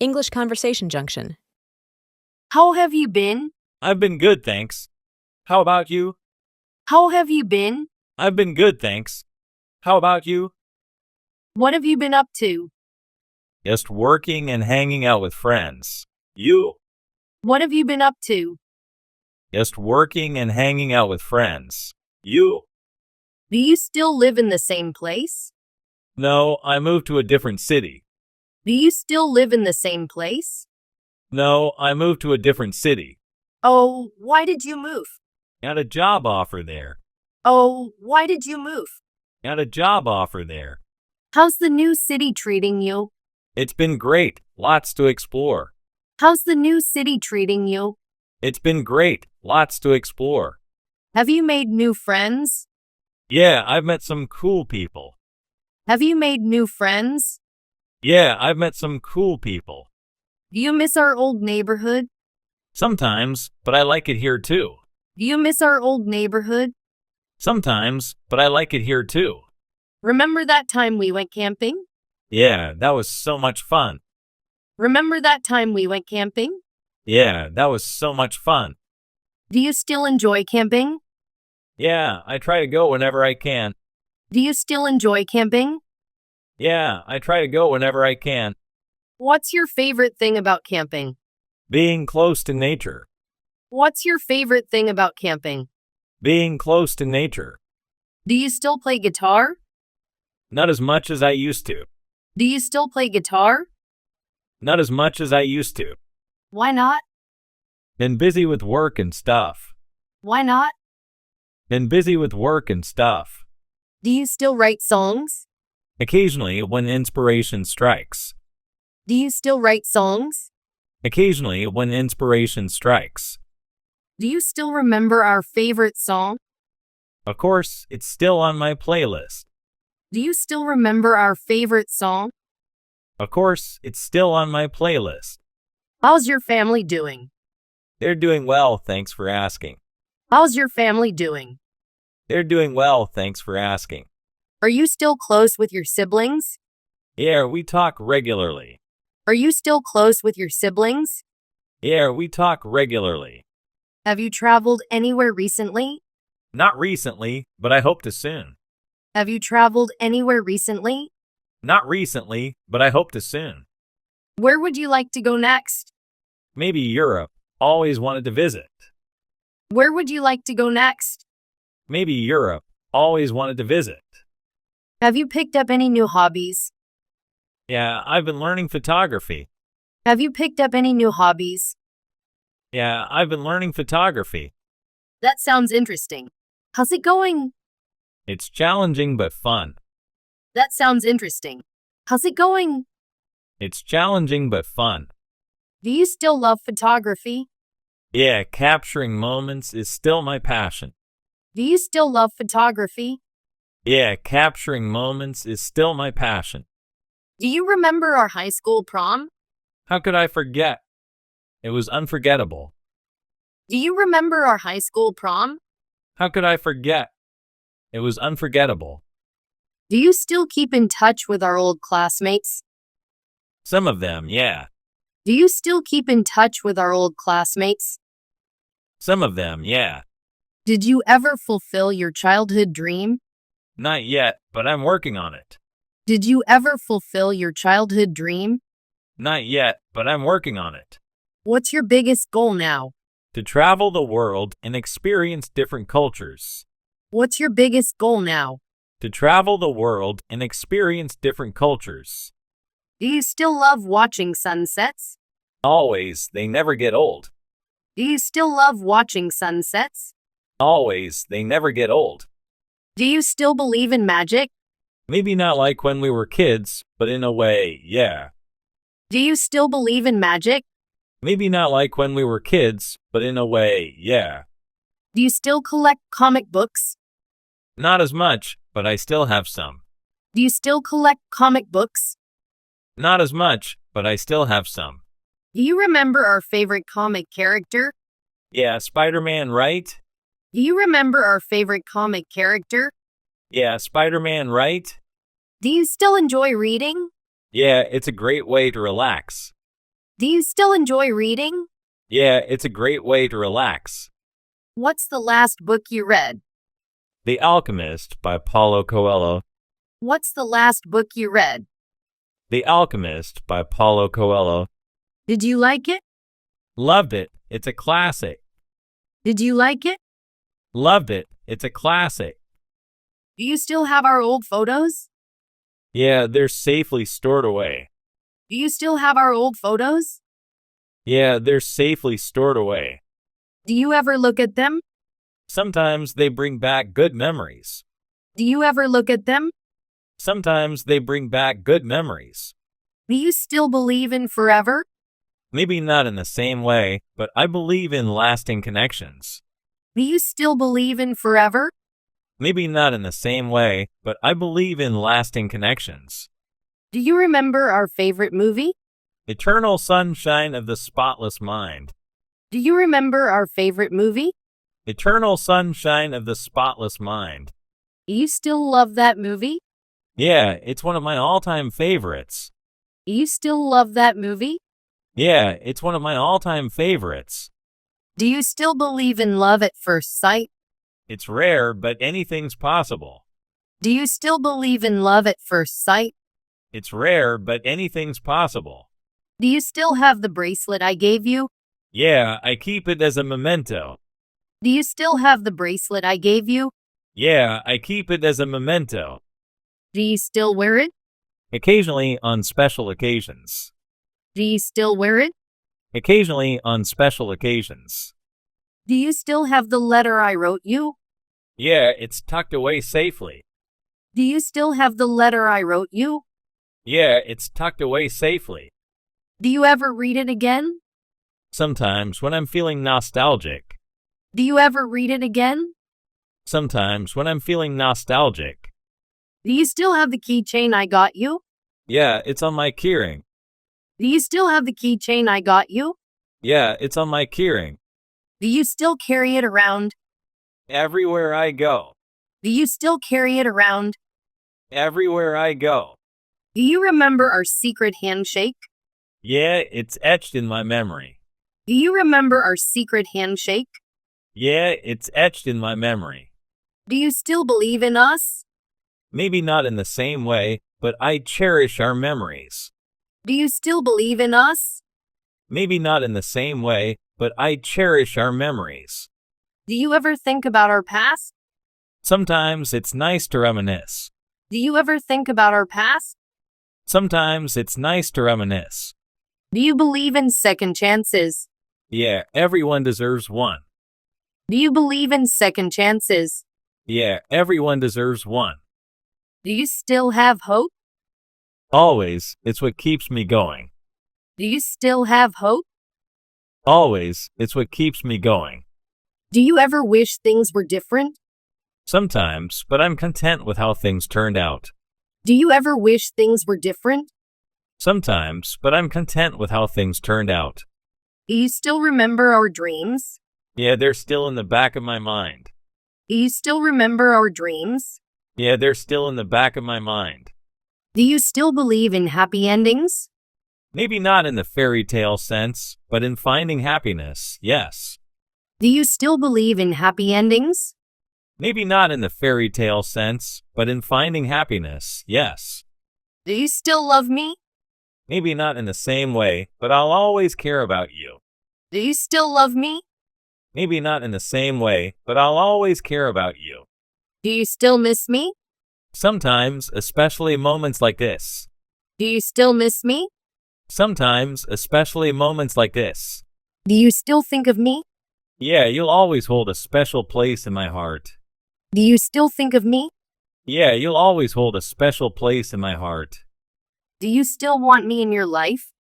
English Conversation Junction. How have you been? I've been good, thanks. How about you? How have you been? I've been good, thanks. How about you? What have you been up to? Just working and hanging out with friends. You? What have you been up to? Just working and hanging out with friends. You? Do you still live in the same place? No, I moved to a different city. Do you still live in the same place? No, I moved to a different city. Oh, why did you move? Got a job offer there. Oh, why did you move? Got a job offer there. How's the new city treating you? It's been great. Lots to explore. How's the new city treating you? It's been great. Lots to explore. Have you made new friends? Yeah, I've met some cool people. Have you made new friends? Yeah, I've met some cool people. Do you miss our old neighborhood? Sometimes, but I like it here too. Do you miss our old neighborhood? Sometimes, but I like it here too. Remember that time we went camping? Yeah, that was so much fun. Remember that time we went camping? Yeah, that was so much fun. Do you still enjoy camping? Yeah, I try to go whenever I can. Do you still enjoy camping? Yeah, I try to go whenever I can. What's your favorite thing about camping? Being close to nature. What's your favorite thing about camping? Being close to nature. Do you still play guitar? Not as much as I used to. Do you still play guitar? Not as much as I used to. Why not? Been busy with work and stuff. Why not? Been busy with work and stuff. Do you still write songs? Occasionally when inspiration strikes. Do you still write songs? Occasionally when inspiration strikes. Do you still remember our favorite song? Of course, it's still on my playlist. Do you still remember our favorite song? Of course, it's still on my playlist. How's your family doing? They're doing well, thanks for asking. How's your family doing? They're doing well, thanks for asking. Are you still close with your siblings? Yeah, we talk regularly. Are you still close with your siblings? Yeah, we talk regularly. Have you traveled anywhere recently? Not recently, but I hope to soon. Have you traveled anywhere recently? Not recently, but I hope to soon. Where would you like to go next? Maybe Europe. Always wanted to visit. Where would you like to go next? Maybe Europe. Always wanted to visit. Have you picked up any new hobbies? Yeah, I've been learning photography. Have you picked up any new hobbies? Yeah, I've been learning photography. That sounds interesting. How's it going? It's challenging but fun. That sounds interesting. How's it going? It's challenging but fun. Do you still love photography? Yeah, capturing moments is still my passion. Do you still love photography? Yeah, capturing moments is still my passion. Do you remember our high school prom? How could I forget? It was unforgettable. Do you remember our high school prom? How could I forget? It was unforgettable. Do you still keep in touch with our old classmates? Some of them, yeah. Do you still keep in touch with our old classmates? Some of them, yeah. Did you ever fulfill your childhood dream? Not yet, but I'm working on it. Did you ever fulfill your childhood dream? Not yet, but I'm working on it. What's your biggest goal now? To travel the world and experience different cultures. What's your biggest goal now? To travel the world and experience different cultures. Do you still love watching sunsets? Always, they never get old. Do you still love watching sunsets? Always, they never get old. Do you still believe in magic? Maybe not like when we were kids, but in a way, yeah. Do you still believe in magic? Maybe not like when we were kids, but in a way, yeah. Do you still collect comic books? Not as much, but I still have some. Do you still collect comic books? Not as much, but I still have some. Do you remember our favorite comic character? Yeah, Spider-Man, right? Do you remember our favorite comic character? Yeah, Spider-Man, right? Do you still enjoy reading? Yeah, it's a great way to relax. Do you still enjoy reading? Yeah, it's a great way to relax. What's the last book you read? The Alchemist by Paulo Coelho. What's the last book you read? The Alchemist by Paulo Coelho. Did you like it? Loved it. It's a classic. Did you like it? Loved it. It's a classic. Do you still have our old photos? Yeah, they're safely stored away. Do you still have our old photos? Yeah, they're safely stored away. Do you ever look at them? Sometimes they bring back good memories. Do you ever look at them? Sometimes they bring back good memories. Do you still believe in forever? Maybe not in the same way, but I believe in lasting connections. Do you still believe in forever? Maybe not in the same way, but I believe in lasting connections. Do you remember our favorite movie? Eternal Sunshine of the Spotless Mind. Do you remember our favorite movie? Eternal Sunshine of the Spotless Mind. Do you still love that movie? Yeah, it's one of my all-time favorites. Do you still love that movie? Yeah, it's one of my all-time favorites. Do you still believe in love at first sight? It's rare, but anything's possible. Do you still believe in love at first sight? It's rare, but anything's possible. Do you still have the bracelet I gave you? Yeah, I keep it as a memento. Do you still have the bracelet I gave you? Yeah, I keep it as a memento. Do you still wear it? Occasionally on special occasions. Do you still wear it? Occasionally on special occasions. Do you still have the letter I wrote you? Yeah, it's tucked away safely. Do you still have the letter I wrote you? Yeah, it's tucked away safely. Do you ever read it again? Sometimes when I'm feeling nostalgic. Do you ever read it again? Sometimes when I'm feeling nostalgic. Do you still have the keychain I got you? Yeah, it's on my keyring. Do you still have the keychain I got you? Yeah, it's on my keyring. Do you still carry it around? Everywhere I go. Do you still carry it around? Everywhere I go. Do you remember our secret handshake? Yeah, it's etched in my memory. Do you remember our secret handshake? Yeah, it's etched in my memory. Do you still believe in us? Maybe not in the same way, but I cherish our memories. Do you still believe in us? Maybe not in the same way, but I cherish our memories. Do you ever think about our past? Sometimes it's nice to reminisce. Do you ever think about our past? Sometimes it's nice to reminisce. Do you believe in second chances? Yeah, everyone deserves one. Do you believe in second chances? Yeah, everyone deserves one. Do you still have hope? Always, it's what keeps me going. Do you still have hope? Always, it's what keeps me going. Do you ever wish things were different? Sometimes, but I'm content with how things turned out. Do you ever wish things were different? Sometimes, but I'm content with how things turned out. Do you still remember our dreams? Yeah, they're still in the back of my mind. Do you still remember our dreams? Yeah, they're still in the back of my mind. Do you still believe in happy endings? Maybe not in the fairy tale sense, but in finding happiness, yes. Do you still believe in happy endings? Maybe not in the fairy tale sense, but in finding happiness, yes. Do you still love me? Maybe not in the same way, but I'll always care about you. Do you still love me? Maybe not in the same way, but I'll always care about you. Do you still miss me? Sometimes, especially moments like this. Do you still miss me? Sometimes, especially moments like this. Do you still think of me? Yeah, you'll always hold a special place in my heart. Do you still think of me? Yeah, you'll always hold a special place in my heart. Do you still want me in your life?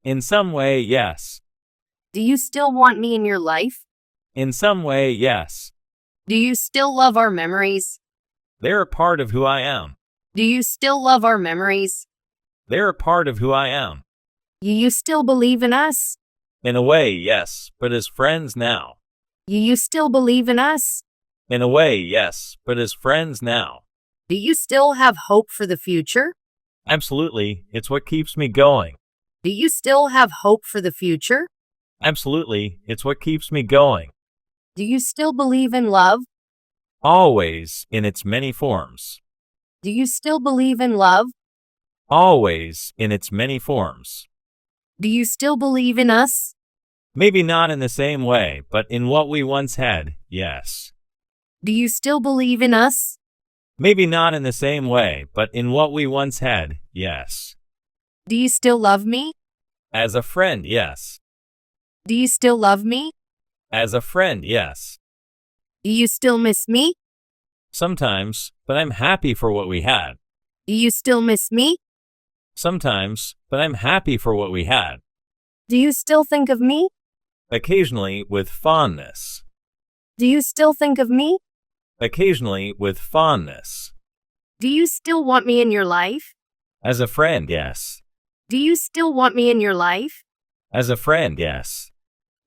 In some way, yes. Do you still want me in your life? In some way, yes. Do you still love our memories? They're a part of who I am. Do you still love our memories? They're a part of who I am. Do you still believe in us? In a way, yes, but as friends now. Do you still believe in us? In a way, yes, but as friends now. Do you still have hope for the future? Absolutely, it's what keeps me going. Do you still have hope for the future? Absolutely. It's what keeps me going. Do you still believe in love? Always, in its many forms. Do you still believe in love? Always, in its many forms. Do you still believe in us? Maybe not in the same way, but in what we once had, yes. Do you still believe in us? Maybe not in the same way, but in what we once had, yes. Do you still love me? As a friend, yes. Do you still love me? As a friend, yes. Do you still miss me? Sometimes, but I'm happy for what we had. Do you still miss me? Sometimes, but I'm happy for what we had. Do you still think of me? Occasionally, with fondness. Do you still think of me? Occasionally, with fondness. Do you still want me in your life? As a friend, yes. Do you still want me in your life? As a friend, yes.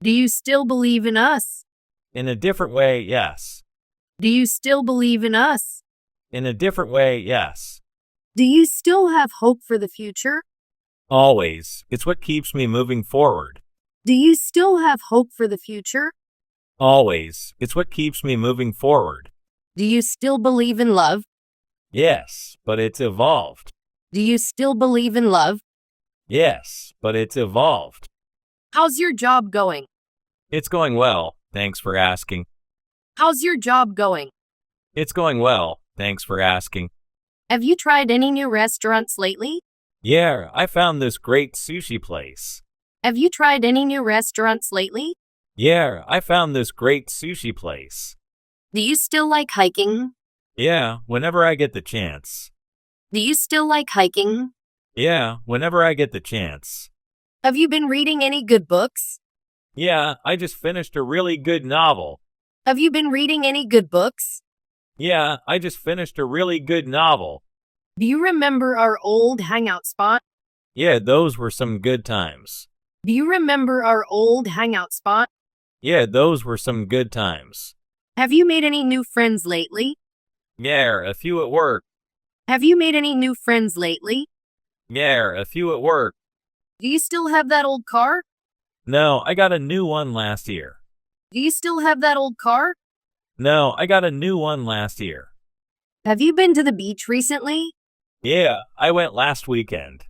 Do you still believe in us? In a different way, yes. Do you still believe in us? In a different way, yes. Do you still have hope for the future? Always. It's what keeps me moving forward. Do you still have hope for the future? Always. It's what keeps me moving forward. Do you still believe in love? Yes, but it's evolved. Do you still believe in love? Yes, but it's evolved. How's your job going? It's going well, thanks for asking. How's your job going? It's going well, thanks for asking. Have you tried any new restaurants lately? Yeah, I found this great sushi place. Have you tried any new restaurants lately? Yeah, I found this great sushi place. Do you still like hiking? Yeah, whenever I get the chance. Do you still like hiking? Yeah, whenever I get the chance. Have you been reading any good books? Yeah, I just finished a really good novel. Have you been reading any good books? Yeah, I just finished a really good novel. Do you remember our old hangout spot? Yeah, those were some good times. Do you remember our old hangout spot? Yeah, those were some good times. Have you made any new friends lately? Yeah, a few at work. Have you made any new friends lately? Yeah, a few at work. Do you still have that old car? No, I got a new one last year. Do you still have that old car? No, I got a new one last year. Have you been to the beach recently? Yeah, I went last weekend.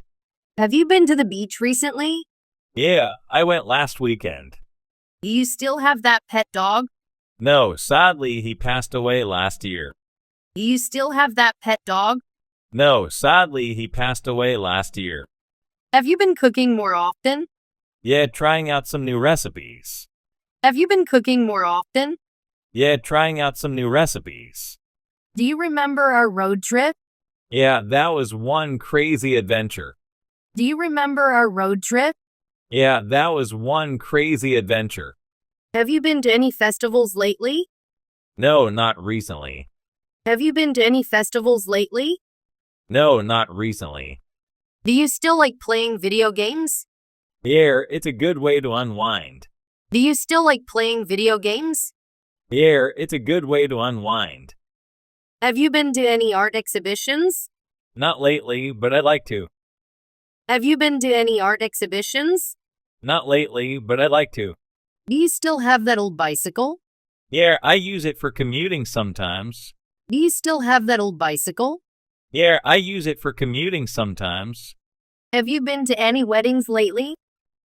Have you been to the beach recently? Yeah, I went last weekend. Do you still have that pet dog? No, sadly, he passed away last year. Do you still have that pet dog? No, sadly, he passed away last year. Have you been cooking more often? Yeah, trying out some new recipes. Have you been cooking more often? Yeah, trying out some new recipes. Do you remember our road trip? Yeah, that was one crazy adventure. Do you remember our road trip? Yeah, that was one crazy adventure. Have you been to any festivals lately? No, not recently. Have you been to any festivals lately? No, not recently. Do you still like playing video games? Yeah, it's a good way to unwind. Do you still like playing video games? Yeah, it's a good way to unwind. Have you been to any art exhibitions? Not lately, but I'd like to. Have you been to any art exhibitions? Not lately, but I'd like to. Do you still have that old bicycle? Yeah, I use it for commuting sometimes. Do you still have that old bicycle? Yeah, I use it for commuting sometimes. Have you been to any weddings lately?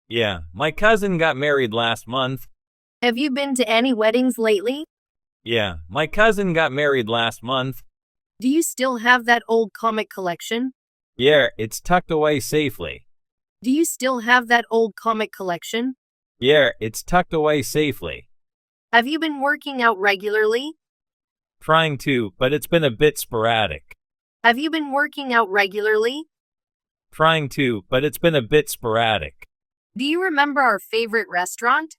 Yeah, my cousin got married last month. Have you been to any weddings lately? Yeah, my cousin got married last month. Do you still have that old comic collection? Yeah, it's tucked away safely. Do you still have that old comic collection? Yeah, it's tucked away safely. Have you been working out regularly? Trying to, but it's been a bit sporadic. Have you been working out regularly? Trying to, but it's been a bit sporadic. Do you remember our favorite restaurant?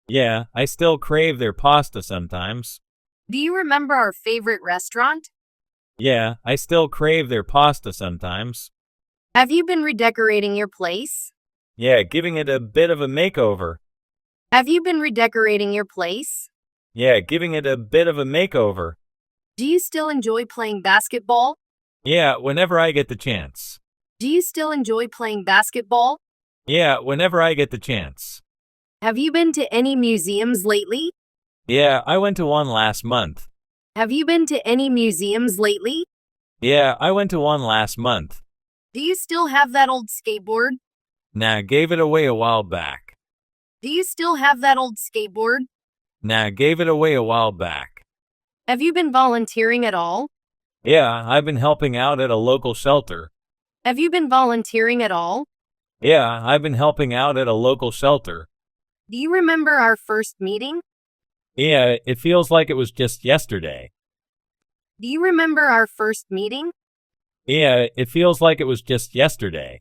Yeah, I still crave their pasta sometimes. Do you remember our favorite restaurant? Yeah, I still crave their pasta sometimes. Have you been redecorating your place? Yeah, giving it a bit of a makeover. Have you been redecorating your place? Yeah, giving it a bit of a makeover. Do you still enjoy playing basketball? Yeah, whenever I get the chance. Do you still enjoy playing basketball? Yeah, whenever I get the chance. Have you been to any museums lately? Yeah, I went to one last month. Have you been to any museums lately? Yeah, I went to one last month. Do you still have that old skateboard? Nah, gave it away a while back. Do you still have that old skateboard? Nah, gave it away a while back. Have you been volunteering at all? Yeah, I've been helping out at a local shelter. Have you been volunteering at all? Yeah, I've been helping out at a local shelter. Do you remember our first meeting? Yeah, it feels like it was just yesterday. Do you remember our first meeting? Yeah, it feels like it was just yesterday.